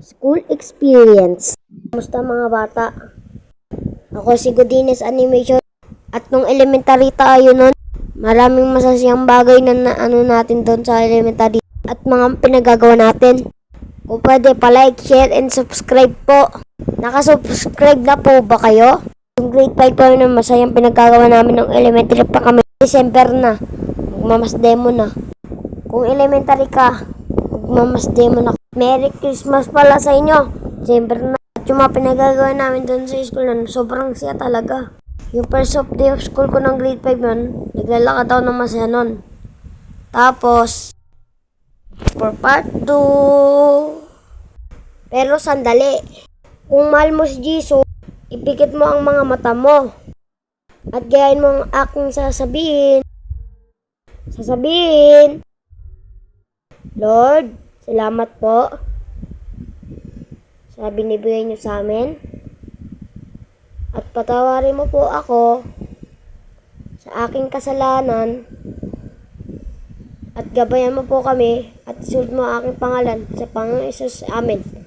School experience. Kamusta mga bata? Ako si Godines Animation at nung elementary tayo nun, maraming masasayang bagay na ano natin doon sa elementary at mga pinagagawa natin. Kung pwede pa-like, share, and subscribe po. Nakasubscribe na po ba kayo? Yung grade 5 po na masayang pinagagawa namin ng elementary pa kami. December na. Magmamas demo na. Kung elementary ka, magmamas demo na. Merry Christmas pala sa inyo. December na. At yung mga pinagagawa namin doon sa school nun, sobrang siya talaga. Yung first of day of school ko ng grade 5 nun, naglalakad ako ng masaya nun. Tapos, for part 2. Pero sandali. Kung mahal mo si Jesus, ipikit mo ang mga mata mo. At gayahin mo ang aking sasabihin. Lord, salamat po sa binibigay niyo sa amin. At patawarin mo po ako sa aking kasalanan. At gabayan mo po kami at isulot mo ang aking pangalan sa Panginoon Hesus. Amen.